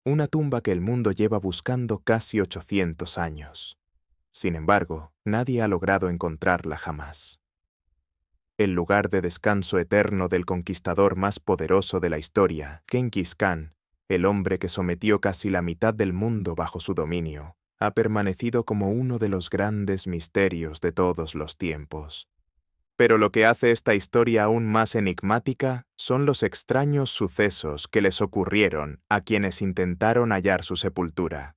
una tumba que el mundo lleva buscando casi 800 años. Sin embargo, nadie ha logrado encontrarla jamás. El lugar de descanso eterno del conquistador más poderoso de la historia, Genghis Khan, el hombre que sometió casi la mitad del mundo bajo su dominio, ha permanecido como uno de los grandes misterios de todos los tiempos. Pero lo que hace esta historia aún más enigmática son los extraños sucesos que les ocurrieron a quienes intentaron hallar su sepultura.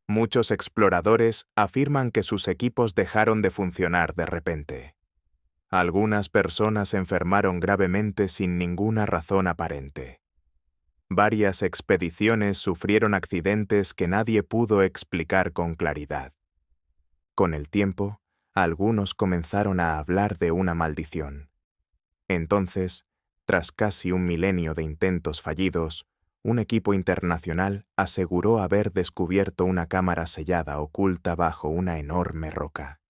Muchos exploradores afirman que sus equipos dejaron de funcionar de repente. Algunas personas se enfermaron gravemente sin ninguna razón aparente. Varias expediciones sufrieron accidentes que nadie pudo explicar con claridad. Con el tiempo, algunos comenzaron a hablar de una maldición. Entonces, tras casi un milenio de intentos fallidos, un equipo internacional aseguró haber descubierto una cámara sellada oculta bajo una enorme roca.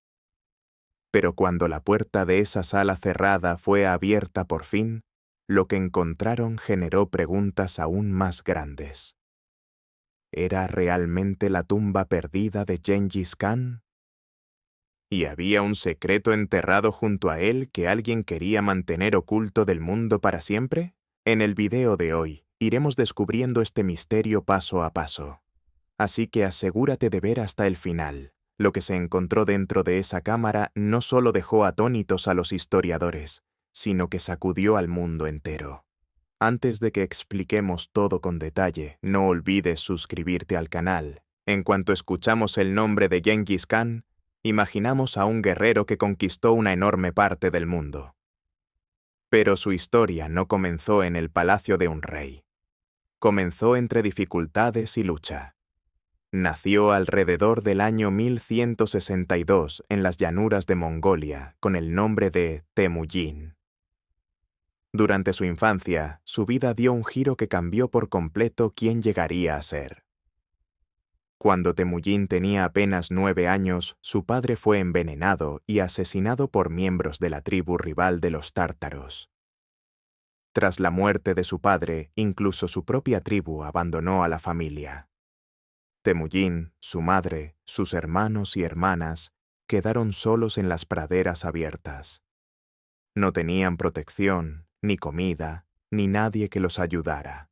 Pero cuando la puerta de esa sala cerrada fue abierta por fin, lo que encontraron generó preguntas aún más grandes. ¿Era realmente la tumba perdida de Genghis Khan? ¿Y había un secreto enterrado junto a él que alguien quería mantener oculto del mundo para siempre? En el video de hoy, iremos descubriendo este misterio paso a paso. Así que asegúrate de ver hasta el final. Lo que se encontró dentro de esa cámara no solo dejó atónitos a los historiadores, sino que sacudió al mundo entero. Antes de que expliquemos todo con detalle, no olvides suscribirte al canal. En cuanto escuchamos el nombre de Genghis Khan, imaginamos a un guerrero que conquistó una enorme parte del mundo. Pero su historia no comenzó en el palacio de un rey. Comenzó entre dificultades y lucha. Nació alrededor del año 1162 en las llanuras de Mongolia con el nombre de Temujin. Durante su infancia, su vida dio un giro que cambió por completo quién llegaría a ser. Cuando Temujin tenía apenas 9 años, su padre fue envenenado y asesinado por miembros de la tribu rival de los tártaros. Tras la muerte de su padre, incluso su propia tribu abandonó a la familia. Temujin, su madre, sus hermanos y hermanas quedaron solos en las praderas abiertas. No tenían protección, ni comida, ni nadie que los ayudara.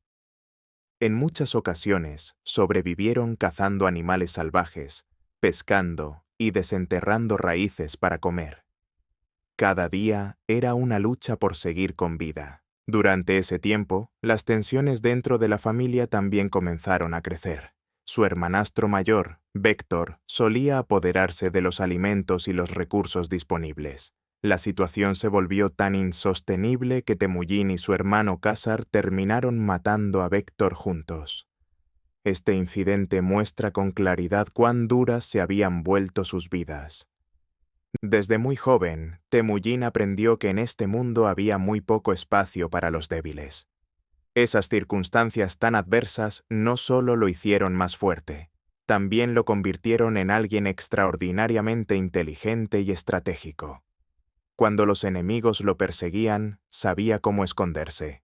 En muchas ocasiones sobrevivieron cazando animales salvajes, pescando y desenterrando raíces para comer. Cada día era una lucha por seguir con vida. Durante ese tiempo, las tensiones dentro de la familia también comenzaron a crecer. Su hermanastro mayor, Vector, solía apoderarse de los alimentos y los recursos disponibles. La situación se volvió tan insostenible que Temujin y su hermano Khazar terminaron matando a Vector juntos. Este incidente muestra con claridad cuán duras se habían vuelto sus vidas. Desde muy joven, Temujin aprendió que en este mundo había muy poco espacio para los débiles. Esas circunstancias tan adversas no solo lo hicieron más fuerte, también lo convirtieron en alguien extraordinariamente inteligente y estratégico. Cuando los enemigos lo perseguían, sabía cómo esconderse.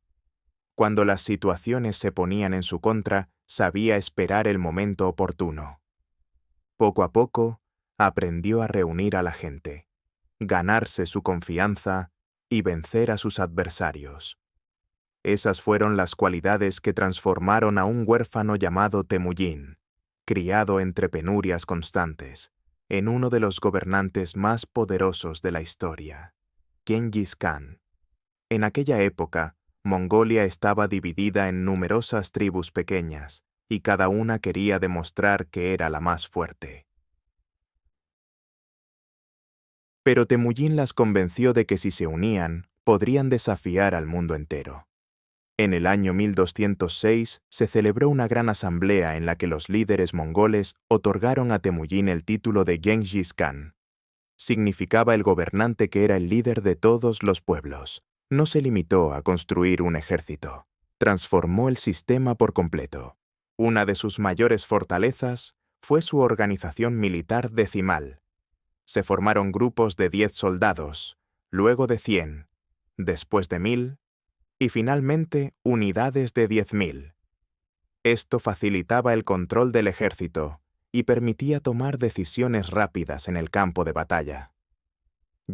Cuando las situaciones se ponían en su contra, sabía esperar el momento oportuno. Poco a poco, aprendió a reunir a la gente, ganarse su confianza y vencer a sus adversarios. Esas fueron las cualidades que transformaron a un huérfano llamado Temujin, criado entre penurias constantes, en uno de los gobernantes más poderosos de la historia, Genghis Khan. En aquella época, Mongolia estaba dividida en numerosas tribus pequeñas, y cada una quería demostrar que era la más fuerte. Pero Temujin las convenció de que si se unían, podrían desafiar al mundo entero. En el año 1206 se celebró una gran asamblea en la que los líderes mongoles otorgaron a Temujin el título de Genghis Khan. Significaba el gobernante que era el líder de todos los pueblos. No se limitó a construir un ejército, transformó el sistema por completo. Una de sus mayores fortalezas fue su organización militar decimal. Se formaron grupos de 10 soldados, luego de 100, después de 1000, y finalmente unidades de 10.000. Esto facilitaba el control del ejército y permitía tomar decisiones rápidas en el campo de batalla.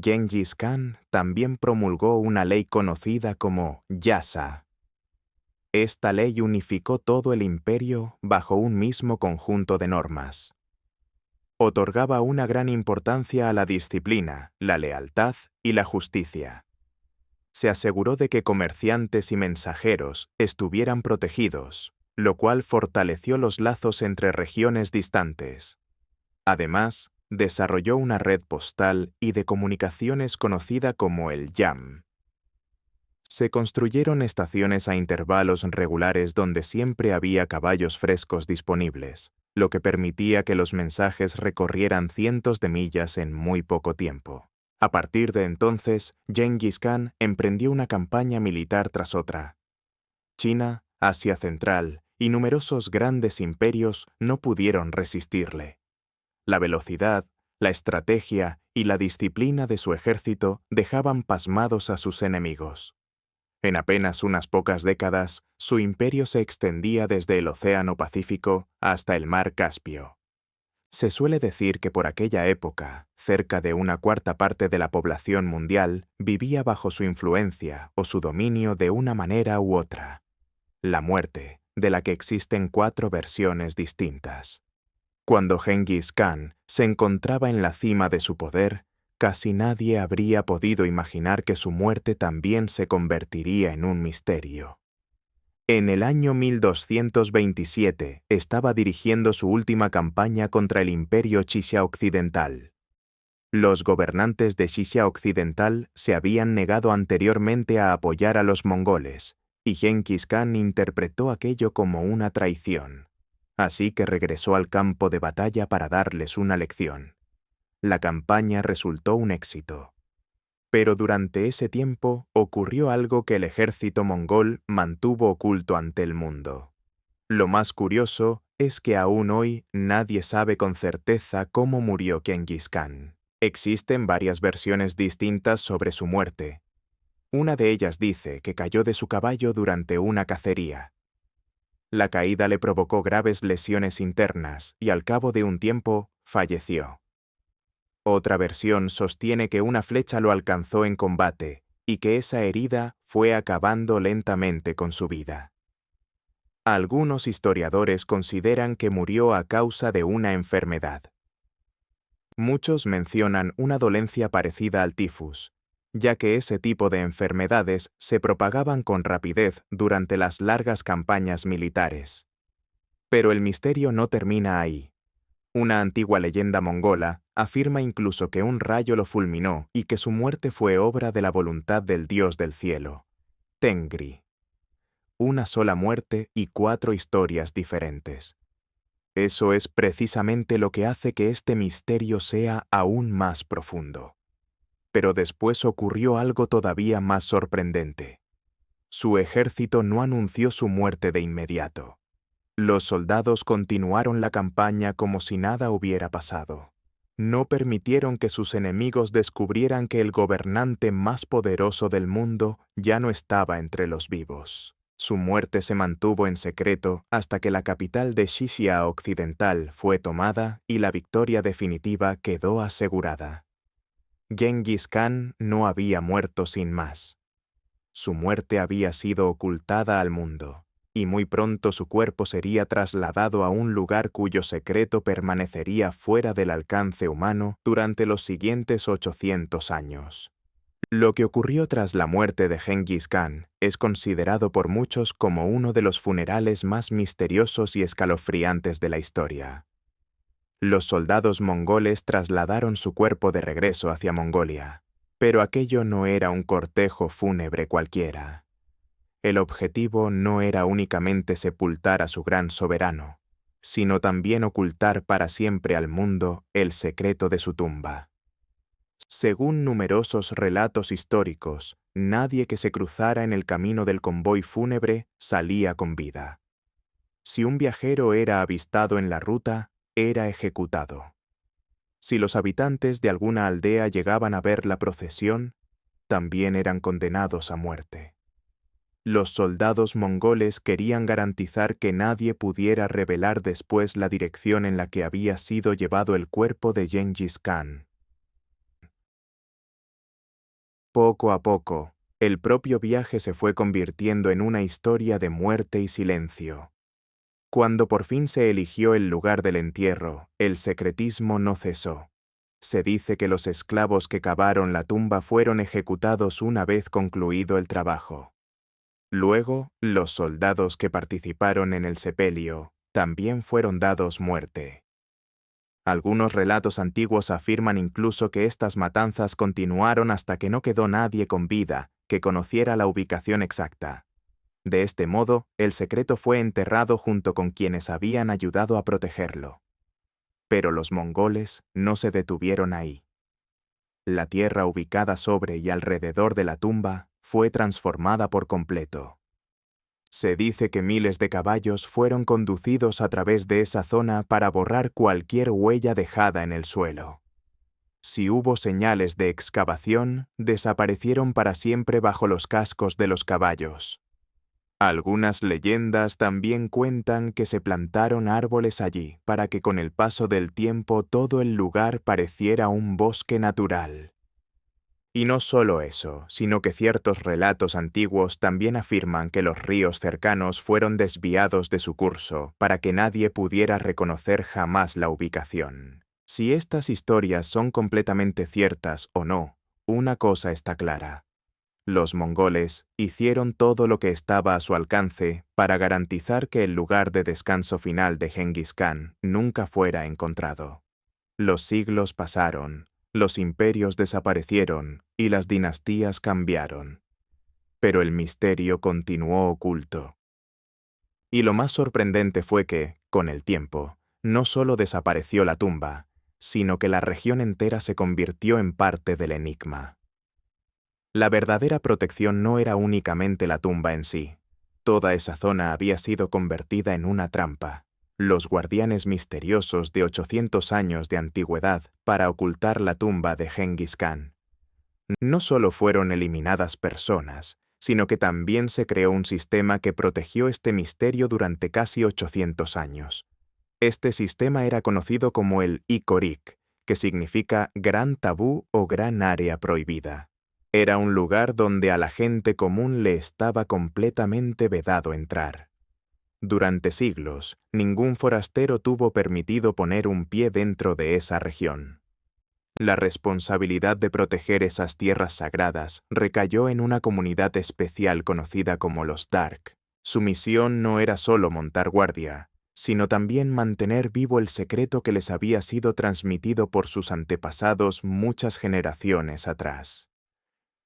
Gengis Khan también promulgó una ley conocida como Yasa. Esta ley unificó todo el imperio bajo un mismo conjunto de normas. Otorgaba una gran importancia a la disciplina, la lealtad y la justicia. Se aseguró de que comerciantes y mensajeros estuvieran protegidos, lo cual fortaleció los lazos entre regiones distantes. Además, desarrolló una red postal y de comunicaciones conocida como el YAM. Se construyeron estaciones a intervalos regulares donde siempre había caballos frescos disponibles, lo que permitía que los mensajes recorrieran cientos de millas en muy poco tiempo. A partir de entonces, Gengis Khan emprendió una campaña militar tras otra. China, Asia Central y numerosos grandes imperios no pudieron resistirle. La velocidad, la estrategia y la disciplina de su ejército dejaban pasmados a sus enemigos. En apenas unas pocas décadas, su imperio se extendía desde el Océano Pacífico hasta el Mar Caspio. Se suele decir que por aquella época, cerca de una cuarta parte de la población mundial vivía bajo su influencia o su dominio de una manera u otra. La muerte, de la que existen 4 versiones distintas. Cuando Gengis Khan se encontraba en la cima de su poder, casi nadie habría podido imaginar que su muerte también se convertiría en un misterio. En el año 1227 estaba dirigiendo su última campaña contra el imperio Xia Occidental. Los gobernantes de Xia Occidental se habían negado anteriormente a apoyar a los mongoles, y Gengis Khan interpretó aquello como una traición. Así que regresó al campo de batalla para darles una lección. La campaña resultó un éxito. Pero durante ese tiempo ocurrió algo que el ejército mongol mantuvo oculto ante el mundo. Lo más curioso es que aún hoy nadie sabe con certeza cómo murió Gengis Khan. Existen varias versiones distintas sobre su muerte. Una de ellas dice que cayó de su caballo durante una cacería. La caída le provocó graves lesiones internas y al cabo de un tiempo falleció. Otra versión sostiene que una flecha lo alcanzó en combate y que esa herida fue acabando lentamente con su vida. Algunos historiadores consideran que murió a causa de una enfermedad. Muchos mencionan una dolencia parecida al tifus, ya que ese tipo de enfermedades se propagaban con rapidez durante las largas campañas militares. Pero el misterio no termina ahí. Una antigua leyenda mongola afirma incluso que un rayo lo fulminó y que su muerte fue obra de la voluntad del dios del cielo, Tengri. Una sola muerte y 4 historias diferentes. Eso es precisamente lo que hace que este misterio sea aún más profundo. Pero después ocurrió algo todavía más sorprendente. Su ejército no anunció su muerte de inmediato. Los soldados continuaron la campaña como si nada hubiera pasado. No permitieron que sus enemigos descubrieran que el gobernante más poderoso del mundo ya no estaba entre los vivos. Su muerte se mantuvo en secreto hasta que la capital de Xia Occidental fue tomada y la victoria definitiva quedó asegurada. Gengis Khan no había muerto sin más. Su muerte había sido ocultada al mundo, y muy pronto su cuerpo sería trasladado a un lugar cuyo secreto permanecería fuera del alcance humano durante los siguientes 800 años. Lo que ocurrió tras la muerte de Gengis Khan es considerado por muchos como uno de los funerales más misteriosos y escalofriantes de la historia. Los soldados mongoles trasladaron su cuerpo de regreso hacia Mongolia, pero aquello no era un cortejo fúnebre cualquiera. El objetivo no era únicamente sepultar a su gran soberano, sino también ocultar para siempre al mundo el secreto de su tumba. Según numerosos relatos históricos, nadie que se cruzara en el camino del convoy fúnebre salía con vida. Si un viajero era avistado en la ruta, era ejecutado. Si los habitantes de alguna aldea llegaban a ver la procesión, también eran condenados a muerte. los soldados mongoles querían garantizar que nadie pudiera revelar después la dirección en la que había sido llevado el cuerpo de Gengis Khan. Poco a poco, el propio viaje se fue convirtiendo en una historia de muerte y silencio. Cuando por fin se eligió el lugar del entierro, el secretismo no cesó. Se dice que los esclavos que cavaron la tumba fueron ejecutados una vez concluido el trabajo. Luego, los soldados que participaron en el sepelio también fueron dados muerte. Algunos relatos antiguos afirman incluso que estas matanzas continuaron hasta que no quedó nadie con vida que conociera la ubicación exacta. De este modo, el secreto fue enterrado junto con quienes habían ayudado a protegerlo. Pero los mongoles no se detuvieron ahí. La tierra ubicada sobre y alrededor de la tumba fue transformada por completo. Se dice que miles de caballos fueron conducidos a través de esa zona para borrar cualquier huella dejada en el suelo. Si hubo señales de excavación, desaparecieron para siempre bajo los cascos de los caballos. Algunas leyendas también cuentan que se plantaron árboles allí para que con el paso del tiempo todo el lugar pareciera un bosque natural. Y no solo eso, sino que ciertos relatos antiguos también afirman que los ríos cercanos fueron desviados de su curso para que nadie pudiera reconocer jamás la ubicación. Si estas historias son completamente ciertas o no, una cosa está clara. Los mongoles hicieron todo lo que estaba a su alcance para garantizar que el lugar de descanso final de Gengis Khan nunca fuera encontrado. Los siglos pasaron, los imperios desaparecieron y las dinastías cambiaron. Pero el misterio continuó oculto. Y lo más sorprendente fue que, con el tiempo, no solo desapareció la tumba, sino que la región entera se convirtió en parte del enigma. La verdadera protección no era únicamente la tumba en sí. Toda esa zona había sido convertida en una trampa. Los guardianes misteriosos de 800 años de antigüedad para ocultar la tumba de Gengis Khan. No solo fueron eliminadas personas, sino que también se creó un sistema que protegió este misterio durante casi 800 años. Este sistema era conocido como el Ikorik, que significa gran tabú o gran área prohibida. Era un lugar donde a la gente común le estaba completamente vedado entrar. Durante siglos, ningún forastero tuvo permitido poner un pie dentro de esa región. La responsabilidad de proteger esas tierras sagradas recayó en una comunidad especial conocida como los Dark. Su misión no era solo montar guardia, sino también mantener vivo el secreto que les había sido transmitido por sus antepasados muchas generaciones atrás.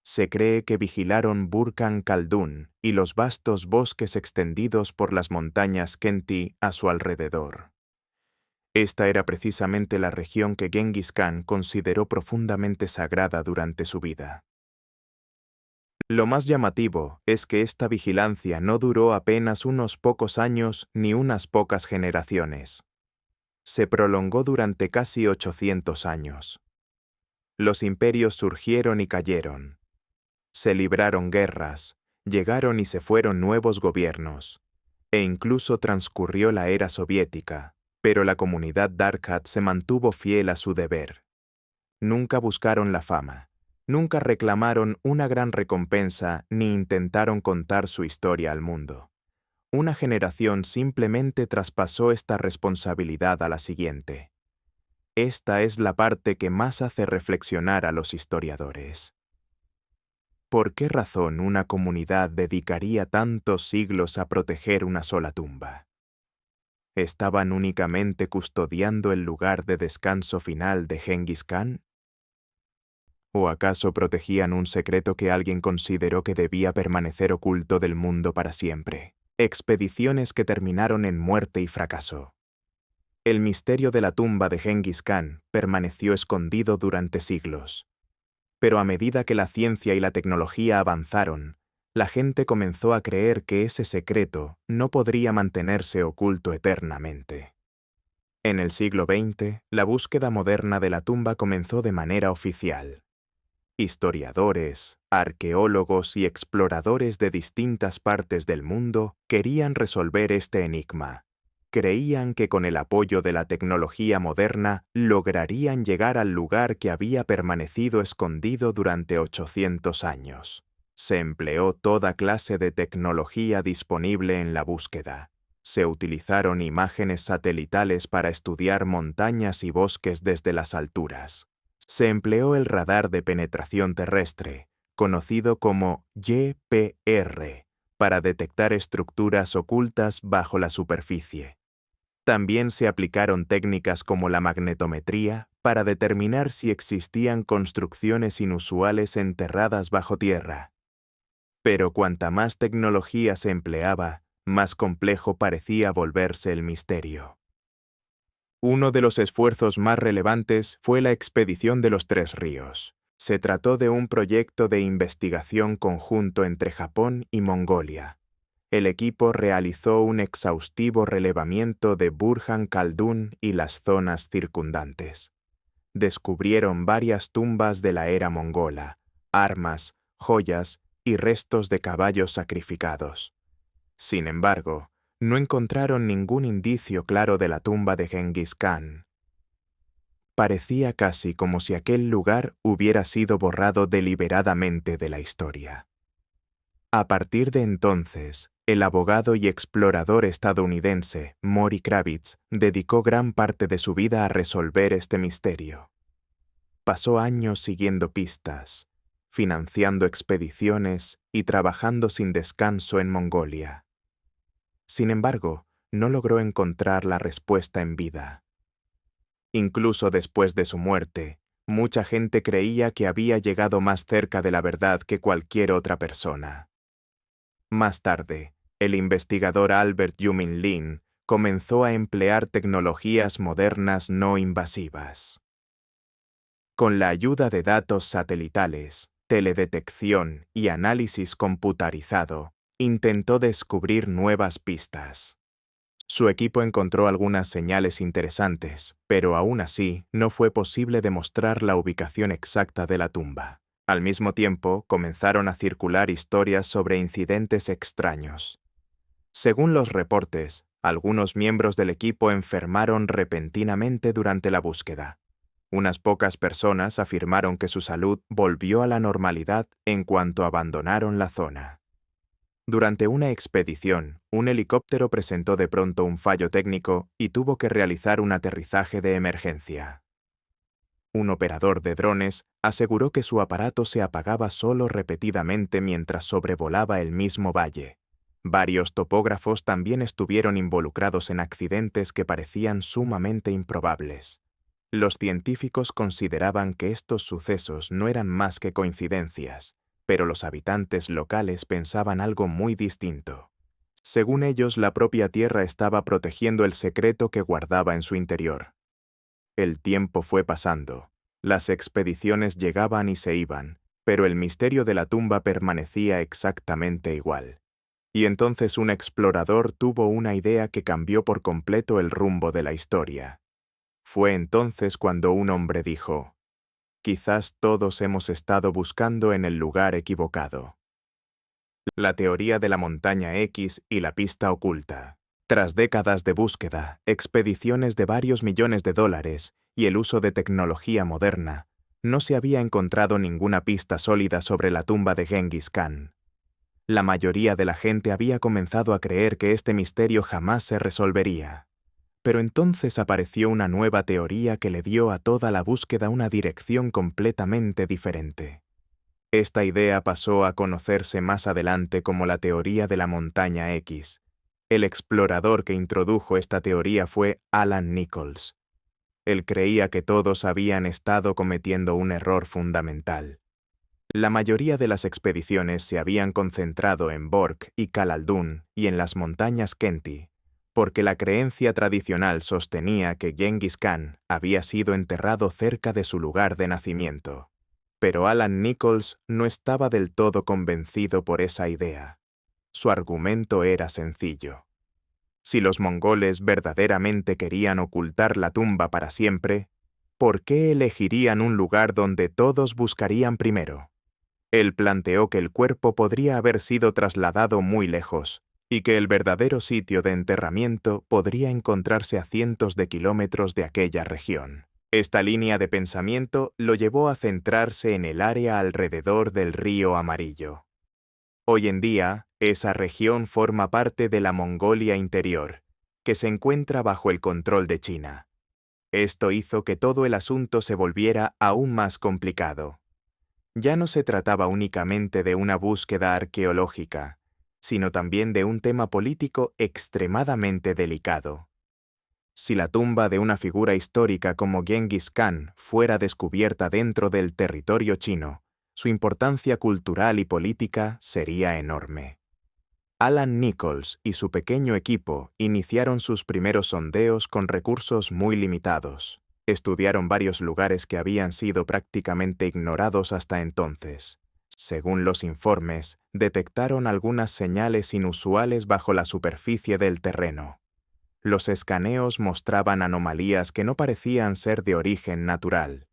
Se cree que vigilaron Burkhan Khaldun y los vastos bosques extendidos por las montañas Khenti a su alrededor. Esta era precisamente la región que Gengis Khan consideró profundamente sagrada durante su vida. Lo más llamativo es que esta vigilancia no duró apenas unos pocos años ni unas pocas generaciones. Se prolongó durante casi 800 años. Los imperios surgieron y cayeron. Se libraron guerras, llegaron y se fueron nuevos gobiernos, e incluso transcurrió la era soviética, pero la comunidad Darkhat se mantuvo fiel a su deber. Nunca buscaron la fama, nunca reclamaron una gran recompensa ni intentaron contar su historia al mundo. Una generación simplemente traspasó esta responsabilidad a la siguiente. Esta es la parte que más hace reflexionar a los historiadores. ¿Por qué razón una comunidad dedicaría tantos siglos a proteger una sola tumba? ¿Estaban únicamente custodiando el lugar de descanso final de Gengis Khan? ¿O acaso protegían un secreto que alguien consideró que debía permanecer oculto del mundo para siempre? Expediciones que terminaron en muerte y fracaso. El misterio de la tumba de Gengis Khan permaneció escondido durante siglos. Pero a medida que la ciencia y la tecnología avanzaron, la gente comenzó a creer que ese secreto no podría mantenerse oculto eternamente. En el siglo XX, la búsqueda moderna de la tumba comenzó de manera oficial. Historiadores, arqueólogos y exploradores de distintas partes del mundo querían resolver este enigma. Creían que con el apoyo de la tecnología moderna lograrían llegar al lugar que había permanecido escondido durante 800 años. Se empleó toda clase de tecnología disponible en la búsqueda. Se utilizaron imágenes satelitales para estudiar montañas y bosques desde las alturas. Se empleó el radar de penetración terrestre, conocido como YPR, para detectar estructuras ocultas bajo la superficie. También se aplicaron técnicas como la magnetometría para determinar si existían construcciones inusuales enterradas bajo tierra. Pero cuanta más tecnología se empleaba, más complejo parecía volverse el misterio. Uno de los esfuerzos más relevantes fue la expedición de los Tres Ríos. Se trató de un proyecto de investigación conjunto entre Japón y Mongolia. El equipo realizó un exhaustivo relevamiento de Burhan Khaldun y las zonas circundantes. Descubrieron varias tumbas de la era mongola, armas, joyas y restos de caballos sacrificados. Sin embargo, no encontraron ningún indicio claro de la tumba de Genghis Khan. Parecía casi como si aquel lugar hubiera sido borrado deliberadamente de la historia. A partir de entonces, el abogado y explorador estadounidense Maury Kravitz dedicó gran parte de su vida a resolver este misterio. Pasó años siguiendo pistas, financiando expediciones y trabajando sin descanso en Mongolia. Sin embargo, no logró encontrar la respuesta en vida. Incluso después de su muerte, mucha gente creía que había llegado más cerca de la verdad que cualquier otra persona. Más tarde, el investigador Albert Yumin Lin comenzó a emplear tecnologías modernas no invasivas. Con la ayuda de datos satelitales, teledetección y análisis computarizado, intentó descubrir nuevas pistas. Su equipo encontró algunas señales interesantes, pero aún así no fue posible demostrar la ubicación exacta de la tumba. Al mismo tiempo, comenzaron a circular historias sobre incidentes extraños. Según los reportes, algunos miembros del equipo enfermaron repentinamente durante la búsqueda. Unas pocas personas afirmaron que su salud volvió a la normalidad en cuanto abandonaron la zona. Durante una expedición, un helicóptero presentó de pronto un fallo técnico y tuvo que realizar un aterrizaje de emergencia. Un operador de drones aseguró que su aparato se apagaba solo repetidamente mientras sobrevolaba el mismo valle. Varios topógrafos también estuvieron involucrados en accidentes que parecían sumamente improbables. Los científicos consideraban que estos sucesos no eran más que coincidencias, pero los habitantes locales pensaban algo muy distinto. Según ellos, la propia Tierra estaba protegiendo el secreto que guardaba en su interior. El tiempo fue pasando. Las expediciones llegaban y se iban, pero el misterio de la tumba permanecía exactamente igual. Y entonces un explorador tuvo una idea que cambió por completo el rumbo de la historia. Fue entonces cuando un hombre dijo: «Quizás todos hemos estado buscando en el lugar equivocado». La teoría de la montaña X y la pista oculta. Tras décadas de búsqueda, expediciones de varios millones de dólares y el uso de tecnología moderna, no se había encontrado ninguna pista sólida sobre la tumba de Genghis Khan. La mayoría de la gente había comenzado a creer que este misterio jamás se resolvería. Pero entonces apareció una nueva teoría que le dio a toda la búsqueda una dirección completamente diferente. Esta idea pasó a conocerse más adelante como la teoría de la montaña X. El explorador que introdujo esta teoría fue Alan Nichols. Él creía que todos habían estado cometiendo un error fundamental. La mayoría de las expediciones se habían concentrado en Bork y Khaldun y en las montañas Khenti, porque la creencia tradicional sostenía que Genghis Khan había sido enterrado cerca de su lugar de nacimiento. Pero Alan Nichols no estaba del todo convencido por esa idea. Su argumento era sencillo. Si los mongoles verdaderamente querían ocultar la tumba para siempre, ¿por qué elegirían un lugar donde todos buscarían primero? Él planteó que el cuerpo podría haber sido trasladado muy lejos, y que el verdadero sitio de enterramiento podría encontrarse a cientos de kilómetros de aquella región. Esta línea de pensamiento lo llevó a centrarse en el área alrededor del río Amarillo. Hoy en día, esa región forma parte de la Mongolia Interior, que se encuentra bajo el control de China. Esto hizo que todo el asunto se volviera aún más complicado. Ya no se trataba únicamente de una búsqueda arqueológica, sino también de un tema político extremadamente delicado. Si la tumba de una figura histórica como Genghis Khan fuera descubierta dentro del territorio chino, su importancia cultural y política sería enorme. Alan Nichols y su pequeño equipo iniciaron sus primeros sondeos con recursos muy limitados. Estudiaron varios lugares que habían sido prácticamente ignorados hasta entonces. Según los informes, detectaron algunas señales inusuales bajo la superficie del terreno. Los escaneos mostraban anomalías que no parecían ser de origen natural.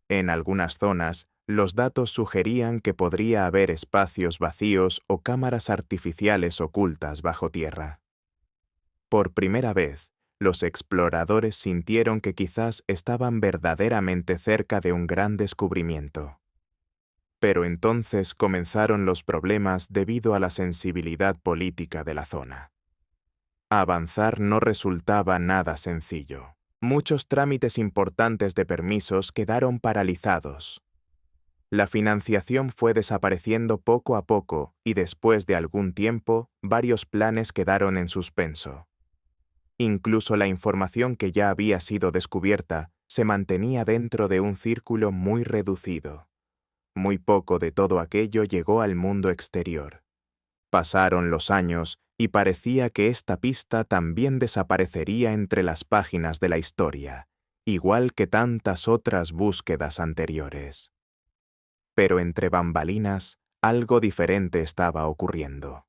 En algunas zonas, los datos sugerían que podría haber espacios vacíos o cámaras artificiales ocultas bajo tierra. Por primera vez, los exploradores sintieron que quizás estaban verdaderamente cerca de un gran descubrimiento. Pero entonces comenzaron los problemas debido a la sensibilidad política de la zona. Avanzar no resultaba nada sencillo. Muchos trámites importantes de permisos quedaron paralizados. La financiación fue desapareciendo poco a poco y después de algún tiempo, varios planes quedaron en suspenso. Incluso la información que ya había sido descubierta se mantenía dentro de un círculo muy reducido. Muy poco de todo aquello llegó al mundo exterior. Pasaron los años y parecía que esta pista también desaparecería entre las páginas de la historia, igual que tantas otras búsquedas anteriores. Pero entre bambalinas, algo diferente estaba ocurriendo.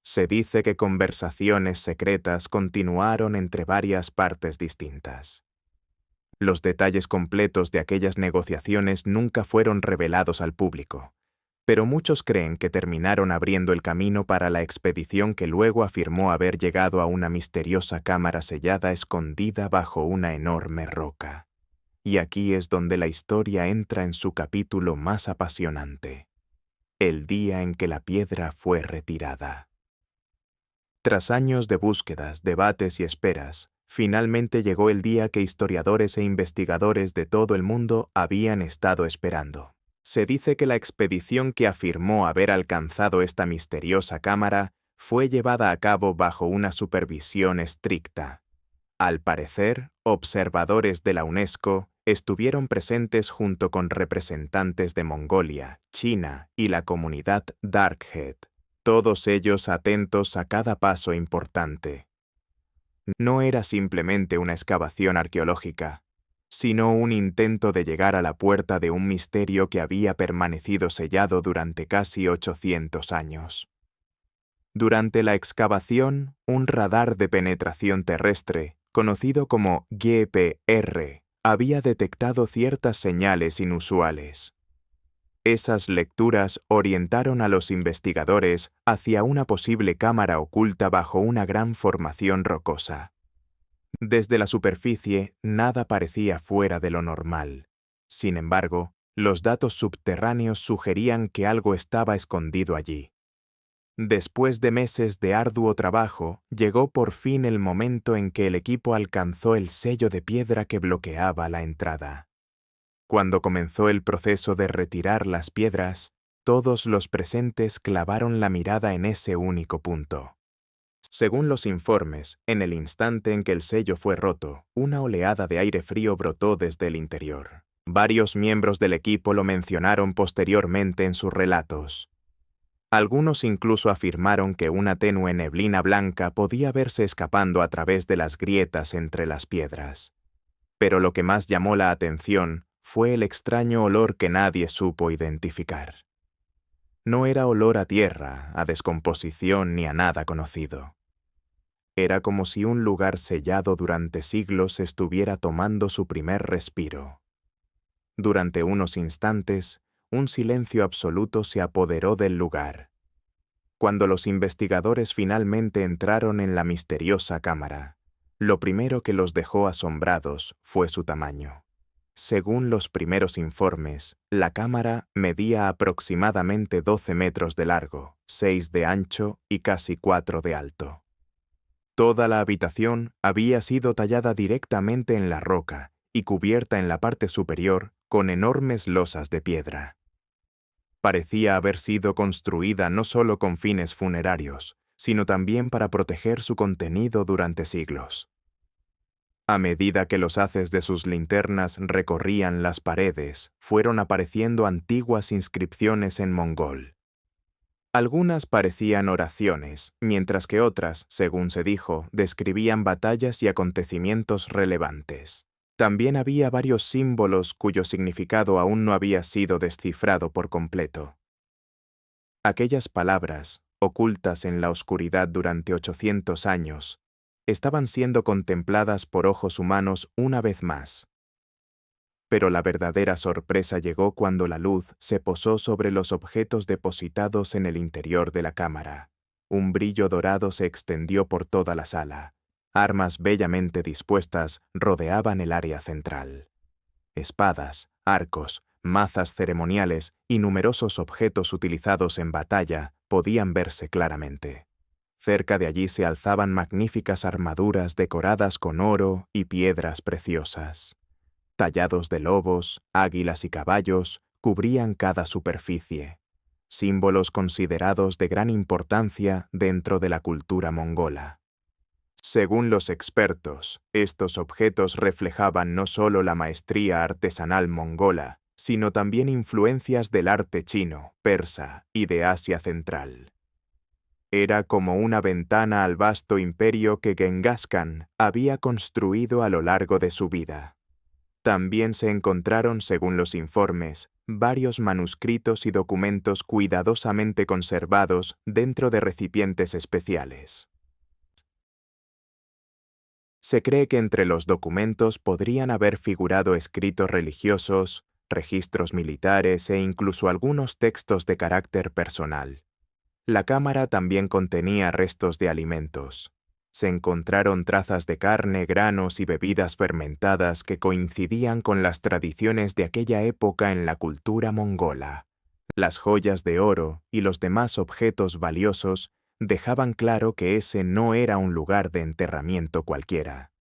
Se dice que conversaciones secretas continuaron entre varias partes distintas. Los detalles completos de aquellas negociaciones nunca fueron revelados al público, pero muchos creen que terminaron abriendo el camino para la expedición que luego afirmó haber llegado a una misteriosa cámara sellada escondida bajo una enorme roca. Y aquí es donde la historia entra en su capítulo más apasionante: el día en que la piedra fue retirada. Tras años de búsquedas, debates y esperas, finalmente llegó el día que historiadores e investigadores de todo el mundo habían estado esperando. Se dice que la expedición que afirmó haber alcanzado esta misteriosa cámara fue llevada a cabo bajo una supervisión estricta. Al parecer, observadores de la UNESCO estuvieron presentes junto con representantes de Mongolia, China y la comunidad Darkhead, todos ellos atentos a cada paso importante. No era simplemente una excavación arqueológica, sino un intento de llegar a la puerta de un misterio que había permanecido sellado durante casi 800 años. Durante la excavación, un radar de penetración terrestre, conocido como GPR, había detectado ciertas señales inusuales. Esas lecturas orientaron a los investigadores hacia una posible cámara oculta bajo una gran formación rocosa. Desde la superficie, nada parecía fuera de lo normal. Sin embargo, los datos subterráneos sugerían que algo estaba escondido allí. Después de meses de arduo trabajo, llegó por fin el momento en que el equipo alcanzó el sello de piedra que bloqueaba la entrada. Cuando comenzó el proceso de retirar las piedras, todos los presentes clavaron la mirada en ese único punto. Según los informes, en el instante en que el sello fue roto, una oleada de aire frío brotó desde el interior. Varios miembros del equipo lo mencionaron posteriormente en sus relatos. Algunos incluso afirmaron que una tenue neblina blanca podía verse escapando a través de las grietas entre las piedras. Pero lo que más llamó la atención fue el extraño olor que nadie supo identificar. No era olor a tierra, a descomposición ni a nada conocido. Era como si un lugar sellado durante siglos estuviera tomando su primer respiro. Durante unos instantes, un silencio absoluto se apoderó del lugar. Cuando los investigadores finalmente entraron en la misteriosa cámara, lo primero que los dejó asombrados fue su tamaño. Según los primeros informes, la cámara medía aproximadamente 12 metros de largo, 6 de ancho y casi 4 de alto. Toda la habitación había sido tallada directamente en la roca y cubierta en la parte superior con enormes losas de piedra. Parecía haber sido construida no solo con fines funerarios, sino también para proteger su contenido durante siglos. A medida que los haces de sus linternas recorrían las paredes, fueron apareciendo antiguas inscripciones en mongol. Algunas parecían oraciones, mientras que otras, según se dijo, describían batallas y acontecimientos relevantes. También había varios símbolos cuyo significado aún no había sido descifrado por completo. Aquellas palabras, ocultas en la oscuridad durante 800 años, estaban siendo contempladas por ojos humanos una vez más. Pero la verdadera sorpresa llegó cuando la luz se posó sobre los objetos depositados en el interior de la cámara. Un brillo dorado se extendió por toda la sala. Armas bellamente dispuestas rodeaban el área central. Espadas, arcos, mazas ceremoniales y numerosos objetos utilizados en batalla podían verse claramente. Cerca de allí se alzaban magníficas armaduras decoradas con oro y piedras preciosas. Tallados de lobos, águilas y caballos cubrían cada superficie, símbolos considerados de gran importancia dentro de la cultura mongola. Según los expertos, estos objetos reflejaban no solo la maestría artesanal mongola, sino también influencias del arte chino, persa y de Asia Central. Era como una ventana al vasto imperio que Genghis Khan había construido a lo largo de su vida. También se encontraron, según los informes, varios manuscritos y documentos cuidadosamente conservados dentro de recipientes especiales. Se cree que entre los documentos podrían haber figurado escritos religiosos, registros militares e incluso algunos textos de carácter personal. La cámara también contenía restos de alimentos. Se encontraron trazas de carne, granos y bebidas fermentadas que coincidían con las tradiciones de aquella época en la cultura mongola. Las joyas de oro y los demás objetos valiosos dejaban claro que ese no era un lugar de enterramiento cualquiera.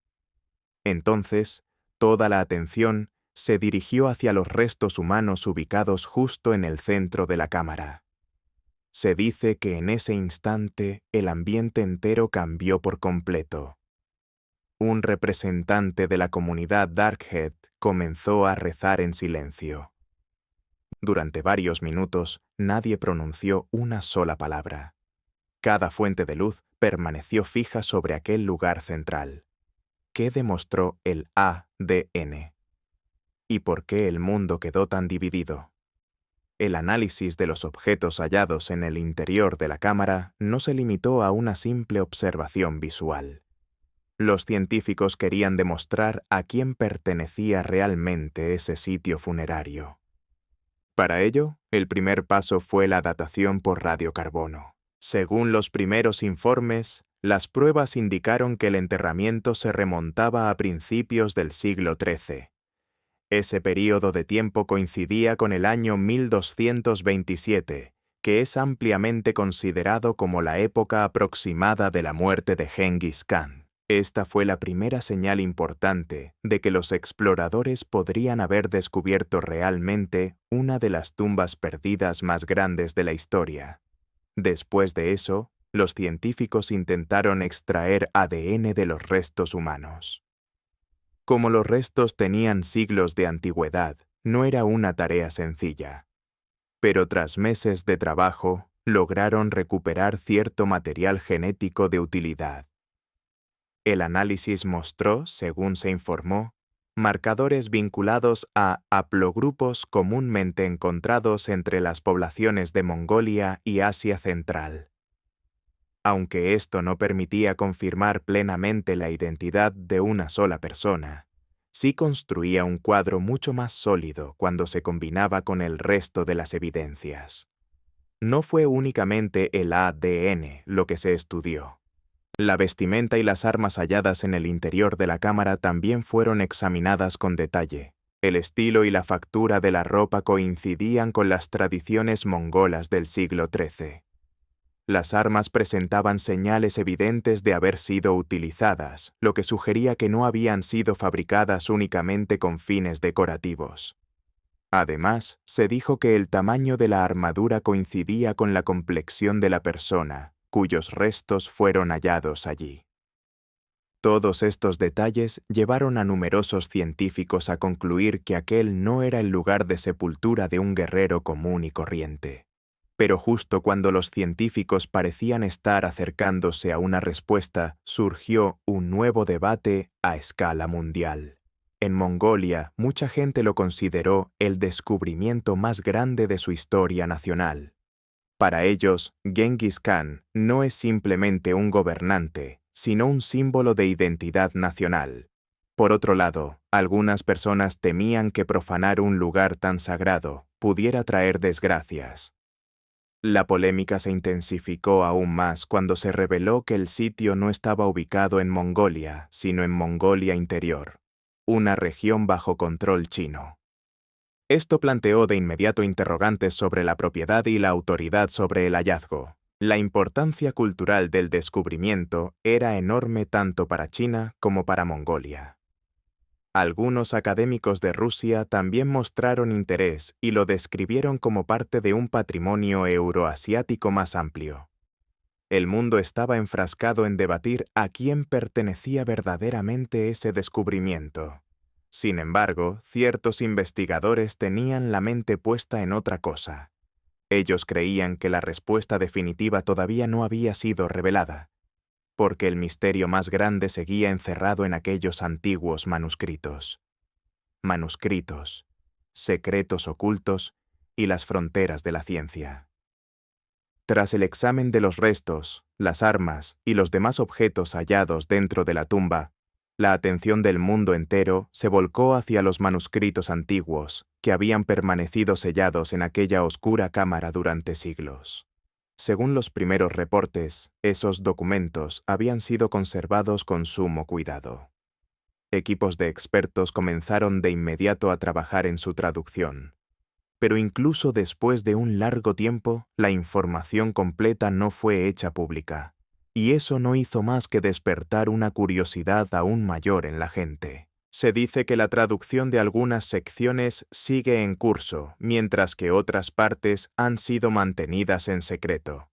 Entonces, toda la atención se dirigió hacia los restos humanos ubicados justo en el centro de la cámara. Se dice que en ese instante el ambiente entero cambió por completo. Un representante de la comunidad Darkhead comenzó a rezar en silencio. Durante varios minutos nadie pronunció una sola palabra. Cada fuente de luz permaneció fija sobre aquel lugar central. ¿Qué demostró el ADN? ¿Y por qué el mundo quedó tan dividido? El análisis de los objetos hallados en el interior de la cámara no se limitó a una simple observación visual. Los científicos querían demostrar a quién pertenecía realmente ese sitio funerario. Para ello, el primer paso fue la datación por radiocarbono. Según los primeros informes, las pruebas indicaron que el enterramiento se remontaba a principios del siglo XIII. Ese período de tiempo coincidía con el año 1227, que es ampliamente considerado como la época aproximada de la muerte de Genghis Khan. Esta fue la primera señal importante de que los exploradores podrían haber descubierto realmente una de las tumbas perdidas más grandes de la historia. Después de eso, los científicos intentaron extraer ADN de los restos humanos. Como los restos tenían siglos de antigüedad, no era una tarea sencilla. Pero tras meses de trabajo, lograron recuperar cierto material genético de utilidad. El análisis mostró, según se informó, marcadores vinculados a haplogrupos comúnmente encontrados entre las poblaciones de Mongolia y Asia Central. Aunque esto no permitía confirmar plenamente la identidad de una sola persona, sí construía un cuadro mucho más sólido cuando se combinaba con el resto de las evidencias. No fue únicamente el ADN lo que se estudió. La vestimenta y las armas halladas en el interior de la cámara también fueron examinadas con detalle. El estilo y la factura de la ropa coincidían con las tradiciones mongolas del siglo XIII. Las armas presentaban señales evidentes de haber sido utilizadas, lo que sugería que no habían sido fabricadas únicamente con fines decorativos. Además, se dijo que el tamaño de la armadura coincidía con la complexión de la persona, cuyos restos fueron hallados allí. Todos estos detalles llevaron a numerosos científicos a concluir que aquel no era el lugar de sepultura de un guerrero común y corriente. Pero justo cuando los científicos parecían estar acercándose a una respuesta, surgió un nuevo debate a escala mundial. En Mongolia, mucha gente lo consideró el descubrimiento más grande de su historia nacional. Para ellos, Genghis Khan no es simplemente un gobernante, sino un símbolo de identidad nacional. Por otro lado, algunas personas temían que profanar un lugar tan sagrado pudiera traer desgracias. La polémica se intensificó aún más cuando se reveló que el sitio no estaba ubicado en Mongolia, sino en Mongolia Interior, una región bajo control chino. Esto planteó de inmediato interrogantes sobre la propiedad y la autoridad sobre el hallazgo. La importancia cultural del descubrimiento era enorme tanto para China como para Mongolia. Algunos académicos de Rusia también mostraron interés y lo describieron como parte de un patrimonio euroasiático más amplio. El mundo estaba enfrascado en debatir a quién pertenecía verdaderamente ese descubrimiento. Sin embargo, ciertos investigadores tenían la mente puesta en otra cosa. Ellos creían que la respuesta definitiva todavía no había sido revelada, porque el misterio más grande seguía encerrado en aquellos antiguos manuscritos. Manuscritos, secretos ocultos y las fronteras de la ciencia. Tras el examen de los restos, las armas y los demás objetos hallados dentro de la tumba, la atención del mundo entero se volcó hacia los manuscritos antiguos que habían permanecido sellados en aquella oscura cámara durante siglos. Según los primeros reportes, esos documentos habían sido conservados con sumo cuidado. Equipos de expertos comenzaron de inmediato a trabajar en su traducción. Pero incluso después de un largo tiempo, la información completa no fue hecha pública. Y eso no hizo más que despertar una curiosidad aún mayor en la gente. Se dice que la traducción de algunas secciones sigue en curso, mientras que otras partes han sido mantenidas en secreto.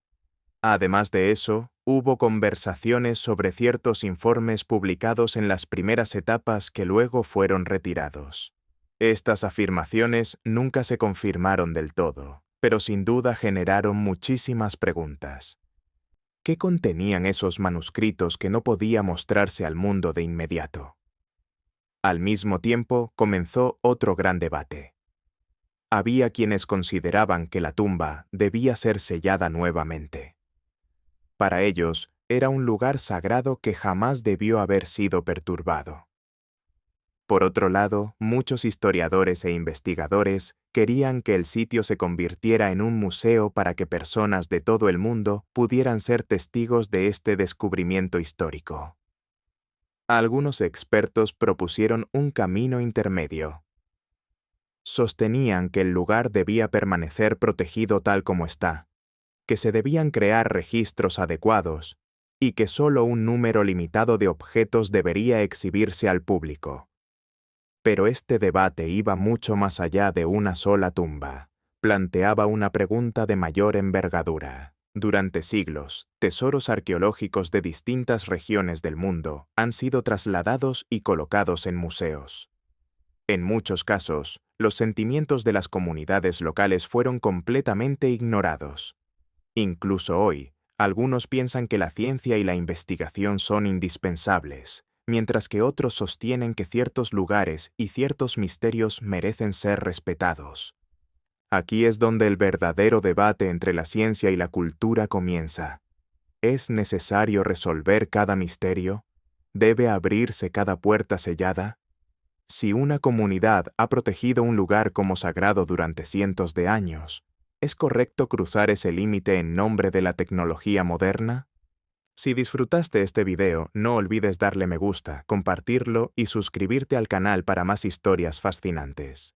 Además de eso, hubo conversaciones sobre ciertos informes publicados en las primeras etapas que luego fueron retirados. Estas afirmaciones nunca se confirmaron del todo, pero sin duda generaron muchísimas preguntas. ¿Qué contenían esos manuscritos que no podía mostrarse al mundo de inmediato? Al mismo tiempo, comenzó otro gran debate. Había quienes consideraban que la tumba debía ser sellada nuevamente. Para ellos, era un lugar sagrado que jamás debió haber sido perturbado. Por otro lado, muchos historiadores e investigadores querían que el sitio se convirtiera en un museo para que personas de todo el mundo pudieran ser testigos de este descubrimiento histórico. Algunos expertos propusieron un camino intermedio. Sostenían que el lugar debía permanecer protegido tal como está, que se debían crear registros adecuados y que solo un número limitado de objetos debería exhibirse al público. Pero este debate iba mucho más allá de una sola tumba. Planteaba una pregunta de mayor envergadura. Durante siglos, tesoros arqueológicos de distintas regiones del mundo han sido trasladados y colocados en museos. En muchos casos, los sentimientos de las comunidades locales fueron completamente ignorados. Incluso hoy, algunos piensan que la ciencia y la investigación son indispensables, mientras que otros sostienen que ciertos lugares y ciertos misterios merecen ser respetados. Aquí es donde el verdadero debate entre la ciencia y la cultura comienza. ¿Es necesario resolver cada misterio? ¿Debe abrirse cada puerta sellada? Si una comunidad ha protegido un lugar como sagrado durante cientos de años, ¿es correcto cruzar ese límite en nombre de la tecnología moderna? Si disfrutaste este video, no olvides darle me gusta, compartirlo y suscribirte al canal para más historias fascinantes.